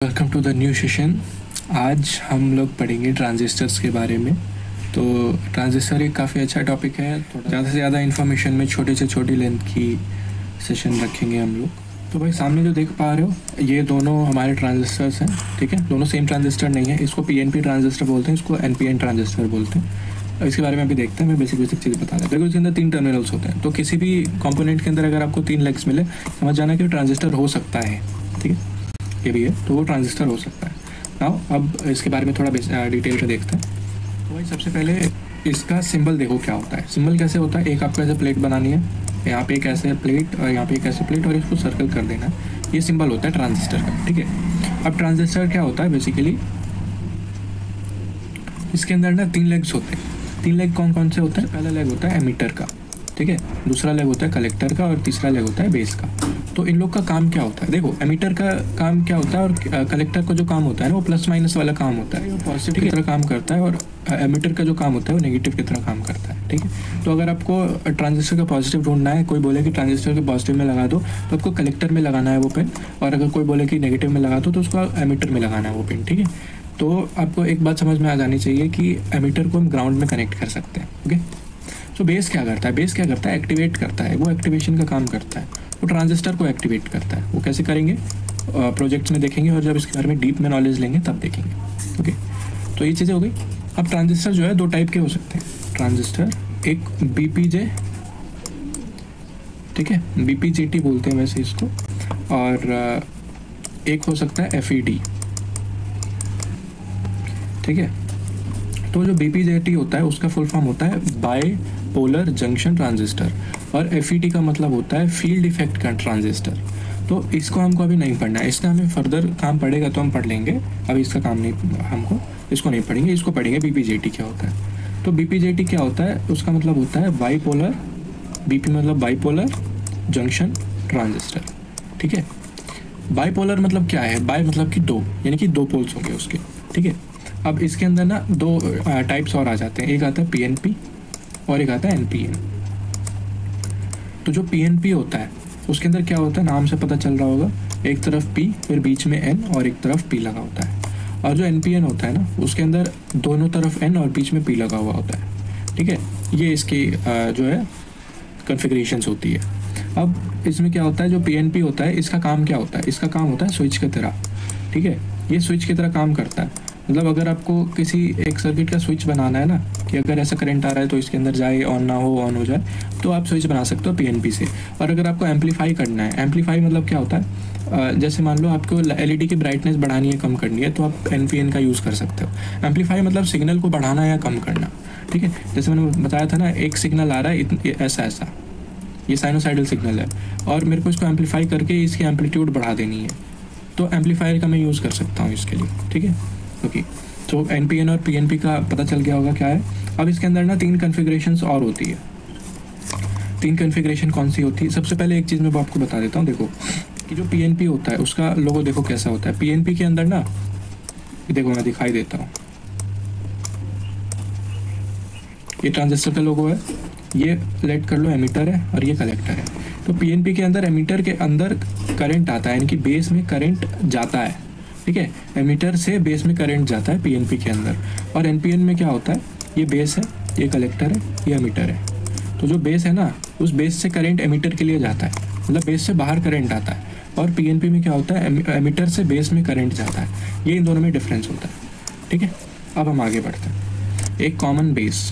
Welcome to the new session. आज हम लोग पढ़ेंगे ट्रांजिस्टर्स के बारे में। तो ट्रांजिस्टर एक काफ़ी अच्छा टॉपिक है। थोड़ा ज़्यादा से ज़्यादा इन्फॉर्मेशन में छोटे से छोटी लेंथ की सेशन रखेंगे हम लोग। तो भाई सामने जो देख पा रहे हो ये दोनों हमारे ट्रांजिस्टर्स हैं, ठीक है। दोनों सेम ट्रांजिस्टर नहीं है। इसको पीएनपी ट्रांजिस्टर बोलते हैं, इसको एनपीएन ट्रांजिस्टर बोलते हैं। इसके बारे में अभी देखते हैं। मैं बेसिक चीज़ बता देता हूँ। इसके अंदर 3 टर्मिनल्स होते हैं। तो किसी भी कंपोनेंट के अंदर अगर आपको 3 लेग्स मिले, समझ जाना कि ट्रांजिस्टर हो सकता है, ठीक है। ये भी है तो वो ट्रांजिस्टर हो सकता है। नाउ अब इसके बारे में थोड़ा डिटेल से देखते हैं। तो भाई सबसे पहले इसका सिंबल देखो क्या होता है। सिंबल कैसे होता है, एक आपको ऐसे प्लेट बनानी है, यहाँ पे एक ऐसे प्लेट और यहाँ पे एक ऐसे प्लेट और इसको सर्कल कर देना है। ये सिंबल होता है ट्रांजिस्टर का, ठीक है। अब ट्रांजिस्टर क्या होता है बेसिकली, इसके अंदर ना 3 लेग्स होते हैं। 3 लेग कौन कौन से होते हैं? पहला लेग होता है एमीटर का, ठीक है। दूसरा लेग होता है कलेक्टर का और तीसरा लेग होता है बेस का। तो इन लोग का काम क्या होता है, देखो एमीटर का काम क्या होता है और कलेक्टर का जो काम होता है ना वो प्लस माइनस वाला काम होता है। वो पॉजिटिव की तरह काम करता है और एमीटर का जो काम होता है वो नेगेटिव की तरह काम करता है, ठीक है। तो अगर आपको ट्रांजिस्टर का पॉजिटिव ढूंढना है, कोई बोले कि ट्रांजिस्टर के पॉजिटिव में लगा दो तो आपको कलेक्टर में लगाना है वो पिन, और अगर कोई बोले कि नेगेटिव में लगा दो तो उसको एमीटर में लगाना है वो पिन, ठीक है। तो आपको एक बात समझ में आ जानी चाहिए कि एमीटर को हम ग्राउंड में कनेक्ट कर सकते हैं, ओके। तो बेस क्या करता है? बेस क्या करता है? एक्टिवेट करता है। वो एक्टिवेशन का काम करता है, वो ट्रांजिस्टर को एक्टिवेट करता है। वो कैसे करेंगे प्रोजेक्ट्स में देखेंगे, और जब इसके बारे में डीप में नॉलेज लेंगे तब देखेंगे, ओके। तो ये चीज़ें हो गई। अब ट्रांजिस्टर जो है 2 टाइप के हो सकते हैं। ट्रांजिस्टर एक बीपीजे, ठीक है, बीपीजेटी बोलते हैं वैसे इसको, और एक हो सकता है एफईडी, ठीक है। तो जो बीपीजेटी होता है उसका फुल फॉर्म होता है बाई पोलर जंक्शन ट्रांजिस्टर, और एफईटी का मतलब होता है फील्ड इफेक्ट का ट्रांजिस्टर। तो इसको हमको अभी नहीं पढ़ना है, इसका हमें फर्दर काम पड़ेगा तो हम पढ़ लेंगे। अभी इसका काम नहीं, हमको इसको नहीं पढ़ेंगे, इसको पढ़ेंगे बीपीजेटी क्या होता है। तो बीपीजेटी क्या होता है, उसका मतलब होता है बाईपोलर, बीपी मतलब बाईपोलर जंक्शन ट्रांजिस्टर, ठीक है। बाईपोलर मतलब क्या है? बाई मतलब कि 2, यानी कि 2 पोल्स होंगे उसके, ठीक है। अब इसके अंदर ना 2 टाइप्स और आ जाते हैं। एक आता है पीएनपी और एक आता है एनपीएन। तो जो पीएनपी होता है उसके अंदर क्या होता है, नाम से पता चल रहा होगा, एक तरफ पी फिर बीच में एन और एक तरफ पी लगा होता है। और जो एनपीएन होता है ना उसके अंदर दोनों तरफ एन और बीच में पी लगा हुआ होता है, ठीक है। ये इसकी जो है कॉन्फ़िगरेशंस होती है। अब इसमें क्या होता है, जो पीएनपी होता है इसका काम क्या होता है? इसका काम होता है स्विच की तरह, ठीक है। ये स्विच की तरह काम करता है। मतलब अगर आपको किसी एक सर्किट का स्विच बनाना है ना, कि अगर ऐसा करंट आ रहा है तो इसके अंदर जाए, ऑन ना हो ऑन हो जाए, तो आप स्विच बना सकते हो पीएनपी से। और अगर आपको एम्पलीफाई करना है, एम्पलीफाई मतलब क्या होता है, जैसे मान लो आपको एलईडी की ब्राइटनेस बढ़ानी है, कम करनी है, तो आप एनपीएन का यूज़ कर सकते हो। एम्पलीफाई मतलब सिग्नल को बढ़ाना या कम करना, ठीक है। जैसे मैंने बताया था ना, एक सिग्नल आ रहा है ऐसा ऐसा, ये साइनोसाइडल सिग्नल है, और मेरे को इसको एम्पलीफाई करके इसकी एम्पलीट्यूड बढ़ा देनी है, तो एम्पलीफायर का मैं यूज़ कर सकता हूँ इसके लिए, ठीक है, ओके। तो एनपीएन और पीएनपी का पता चल गया होगा क्या है। अब इसके अंदर ना 3 कॉन्फ़िगरेशंस और होती है। 3 कॉन्फ़िगरेशन कौन सी होती है? सबसे पहले एक चीज़ मैं आपको बता देता हूँ। देखो कि जो पीएनपी होता है उसका लोगो देखो कैसा होता है। पीएनपी के अंदर ना देखो, मैं दिखाई देता हूँ, ये ट्रांजिस्टर का लोगो है, ये लेट कर लो एमीटर है और ये कलेक्टर है। तो पीएनपी के अंदर एमीटर के अंदर करंट आता है, यानी कि बेस में करंट जाता है, ठीक है। एमीटर से बेस में करंट जाता है पीएनपी के अंदर। और एनपीएन में क्या होता है, ये बेस है, ये कलेक्टर है, ये एमीटर है। तो जो बेस है ना, उस बेस से करंट एमीटर के लिए जाता है, मतलब बेस से बाहर करंट आता है। और पीएनपी में क्या होता है, एमीटर से बेस में करंट जाता है। ये इन दोनों में डिफरेंस होता है, ठीक है। अब हम आगे बढ़ते हैं। एक कॉमन बेस,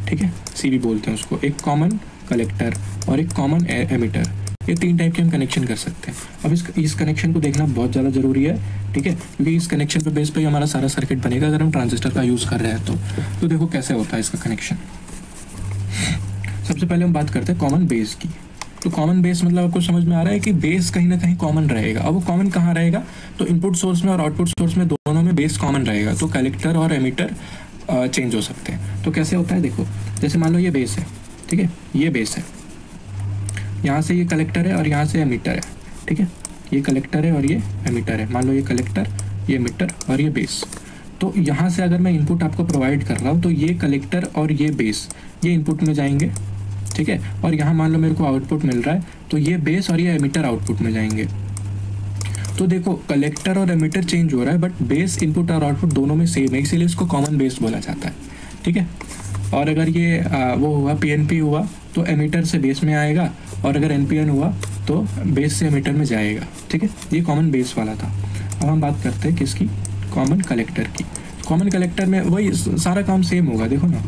ठीक है, सीबी बोलते हैं उसको, एक कॉमन कलेक्टर और एक कॉमन एमीटर। ये 3 टाइप के हम कनेक्शन कर सकते हैं। अब इस कनेक्शन को देखना बहुत ज़्यादा ज़रूरी है, ठीक है, क्योंकि इस कनेक्शन पे बेस पे ही हमारा सारा सर्किट बनेगा अगर हम ट्रांजिस्टर का यूज़ कर रहे हैं तो देखो कैसे होता है इसका कनेक्शन। सबसे पहले हम बात करते हैं कॉमन बेस की। तो कॉमन बेस मतलब आपको समझ में आ रहा है कि बेस कहीं ना कहीं कॉमन रहेगा। अब वो कॉमन कहाँ रहेगा, तो इनपुट सोर्स में और आउटपुट सोर्स में दोनों में बेस कॉमन रहेगा। तो कलेक्टर और एमीटर चेंज हो सकते हैं। तो कैसे होता है, देखो जैसे मान लो ये बेस है, ठीक है, ये बेस है, यहाँ से ये कलेक्टर है और यहाँ से एमीटर है, ठीक है। ये कलेक्टर है और ये एमीटर है। मान लो ये कलेक्टर, ये एमीटर और ये बेस। तो यहाँ से अगर मैं इनपुट आपको प्रोवाइड कर रहा हूँ तो ये कलेक्टर और ये बेस ये इनपुट में जाएंगे, ठीक है। और यहाँ मान लो मेरे को आउटपुट मिल रहा है तो ये बेस और ये एमीटर आउटपुट में जाएंगे। तो देखो कलेक्टर और एमिटर चेंज हो रहा है बट बेस इनपुट और आउटपुट दोनों में सेम है, इसीलिए इसको कॉमन बेस बोला जाता है, ठीक है। और अगर ये वो हुआ पीएनपी हुआ तो एमिटर से बेस में आएगा, और अगर एनपीएन हुआ तो बेस से एमिटर में जाएगा, ठीक है। ये कॉमन बेस वाला था। अब हम बात करते हैं किसकी, कॉमन कलेक्टर की। कॉमन कलेक्टर में वही सारा काम सेम होगा, देखो ना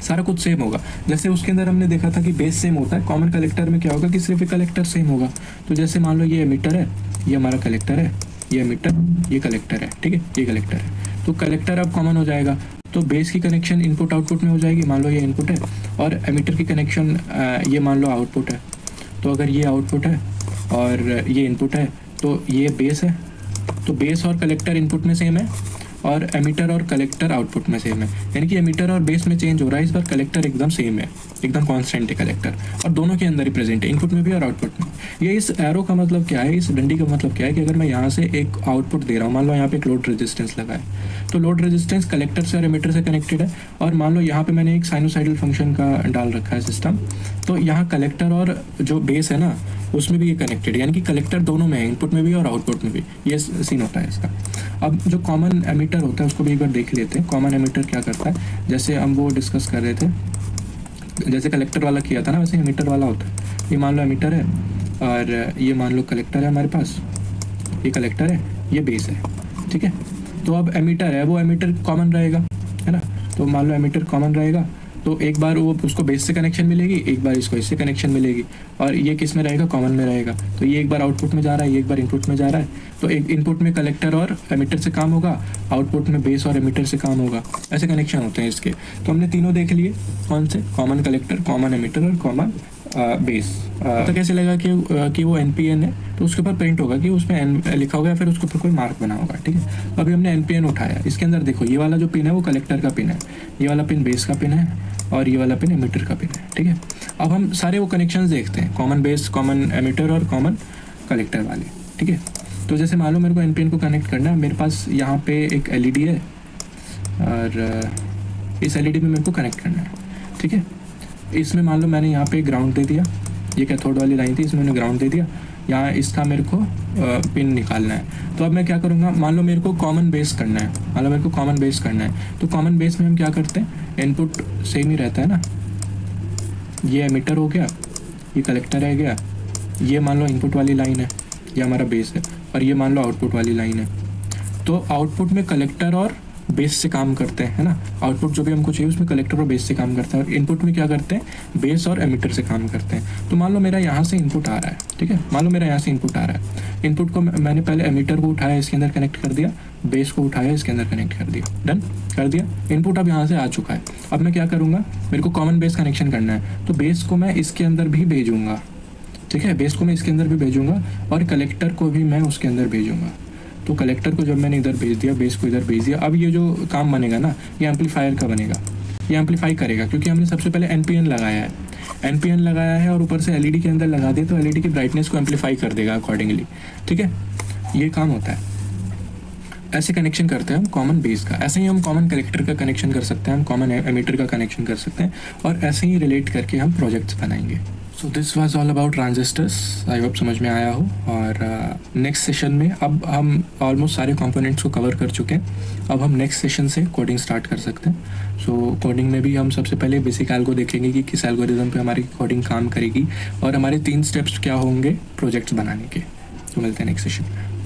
सारा कुछ सेम होगा। जैसे उसके अंदर हमने देखा था कि बेस सेम होता है, कॉमन कलेक्टर में क्या होगा कि सिर्फ कलेक्टर सेम होगा। तो जैसे मान लो ये एमिटर है, ये हमारा कलेक्टर है, ये एमिटर, ये कलेक्टर है, ठीक है, ये कलेक्टर है। तो कलेक्टर अब कॉमन हो जाएगा, तो बेस की कनेक्शन इनपुट आउटपुट में हो जाएगी, मान लो ये इनपुट है, और एमिटर की कनेक्शन ये मान लो आउटपुट है। तो अगर ये आउटपुट है और ये इनपुट है तो ये बेस है, तो बेस और कलेक्टर इनपुट में सेम है और एमिटर और कलेक्टर आउटपुट में सेम है। यानी कि एमिटर और बेस में चेंज हो रहा है, इस बार कलेक्टर एकदम सेम है, एकदम कांस्टेंट है कलेक्टर, और दोनों के अंदर ही प्रेजेंट है, इनपुट में भी और आउटपुट में। ये इस एरो का मतलब क्या है, इस डंडी का मतलब क्या है कि अगर मैं यहाँ से एक आउटपुट दे रहा हूँ, मान लो यहाँ पे एक लोड रेजिस्टेंस लगा है, तो लोड रेजिस्टेंस कलेक्टर से और एमिटर से कनेक्टेड है, और मान लो यहाँ पे मैंने एक साइनोसाइडल फंक्शन का डाल रखा है सिस्टम, तो यहाँ कलेक्टर और जो बेस है ना उसमें भी ये कनेक्टेड है, यानी कि कलेक्टर दोनों में है, इनपुट में भी और आउटपुट में भी। ये सीन होता है इसका। अब जो कॉमन एमिटर होता है उसको भी एक बार देख लेते हैं। कॉमन एमिटर क्या करता है, जैसे हम वो डिस्कस कर रहे थे, जैसे कलेक्टर वाला किया था ना, वैसे एमिटर वाला होता है। ये मान लो एमिटर है और ये मान लो कलेक्टर है हमारे पास, ये कलेक्टर है, ये बेस है, ठीक है। तो अब एमिटर है, वो एमिटर कॉमन रहेगा, है ना। तो मान लो एमिटर कॉमन रहेगा, तो एक बार वो उसको बेस से कनेक्शन मिलेगी, एक बार इसको इससे कनेक्शन मिलेगी, और ये किस में रहेगा, कॉमन में रहेगा। तो ये एक बार आउटपुट में जा रहा है, ये एक बार इनपुट में जा रहा है, तो एक इनपुट में कलेक्टर और एमिटर से काम होगा, आउटपुट में बेस और एमिटर से काम होगा। ऐसे कनेक्शन होते हैं इसके। तो हमने तीनों देख लिए, कौन से, कॉमन कलेक्टर, कॉमन एमिटर और कॉमन बेस। तो कैसे लगा कि वो एनपीएन है, तो उसके ऊपर प्रिंट होगा कि उसमें एन लिखा होगा या फिर उसके ऊपर कोई मार्क बना होगा, ठीक है। तो अभी हमने एनपीएन उठाया, इसके अंदर देखो ये वाला जो पिन है वो कलेक्टर का पिन है, ये वाला पिन बेस का पिन है, और ये वाला पिन एमिटर का पिन है, ठीक है। अब हम सारे वो कनेक्शंस देखते हैं, कॉमन बेस, कॉमन एमिटर और कॉमन कलेक्टर वाले, ठीक है। तो जैसे मान लो मेरे को एनपीएन को कनेक्ट करना है, मेरे पास यहाँ पे एक एलईडी है और इस एलईडी में मेरे को कनेक्ट करना है, ठीक है। इसमें मान लो मैंने यहाँ पे ग्राउंड दे दिया, ये कैथोड वाली लाइन थी, इसमें मैंने ग्राउंड दे दिया, यहाँ इसका मेरे को पिन निकालना है। तो अब मैं क्या करूँगा, मान लो मेरे को कॉमन बेस करना है, मान लो मेरे को कॉमन बेस करना है, तो कॉमन बेस में हम क्या करते हैं, इनपुट सेम ही रहता है ना, ये एमिटर हो गया, ये कलेक्टर रह गया, ये मान लो इनपुट वाली लाइन है, ये हमारा बेस है, और ये मान लो आउटपुट वाली लाइन है। तो आउटपुट में कलेक्टर और बेस से काम करते हैं, है ना। आउटपुट जो भी हमको चाहिए उसमें कलेक्टर और बेस से काम करता है, और इनपुट में क्या करते हैं, बेस और एमिटर से काम करते हैं। तो मान लो मेरा यहाँ से इनपुट आ रहा है, ठीक है, मान लो मेरा यहाँ से इनपुट आ रहा है, इनपुट को मैंने पहले एमिटर को उठाया, इसके अंदर कनेक्ट कर दिया, बेस को उठाया, इसके अंदर कनेक्ट कर दिया, डन कर दिया। इनपुट अब यहाँ से आ चुका है। अब मैं क्या करूँगा, मेरे को कॉमन बेस कनेक्शन करना है, तो बेस को मैं इसके अंदर भी भेजूँगा, ठीक है, बेस को मैं इसके अंदर भी भेजूँगा, और कलेक्टर को भी मैं उसके अंदर भेजूँगा। तो कलेक्टर को जब मैंने इधर भेज दिया, बेस को इधर भेज दिया, अब ये जो काम बनेगा ना, ये एम्पलीफायर का बनेगा, ये एम्पलीफाई करेगा, क्योंकि हमने सबसे पहले एनपीएन लगाया है, एनपीएन लगाया है और ऊपर से एलईडी के अंदर लगा दिया, तो एलईडी की ब्राइटनेस को एम्पलीफाई कर देगा अकॉर्डिंगली, ठीक है। ये काम होता है, ऐसे कनेक्शन करते हैं हम कॉमन बेस का। ऐसे ही हम कॉमन कलेक्टर का कनेक्शन कर सकते हैं, हम कॉमन एमिटर का कनेक्शन कर सकते हैं, और ऐसे ही रिलेट करके हम प्रोजेक्ट्स बनाएंगे। So this was all about transistors, I hope समझ में आया हो। और नेक्स्ट सेशन में अब हम ऑलमोस्ट सारे कंपोनेंट्स को कवर कर चुके हैं, अब हम नेक्स्ट सेशन से कोडिंग स्टार्ट कर सकते हैं। सो कोडिंग में भी हम सबसे पहले बेसिक एल्गो देखेंगे कि किस एल्गोरिदम पे हमारी कोडिंग काम करेगी, और हमारे 3 स्टेप्स क्या होंगे प्रोजेक्ट्स बनाने के। तो मिलते हैं नेक्स्ट सेशन में।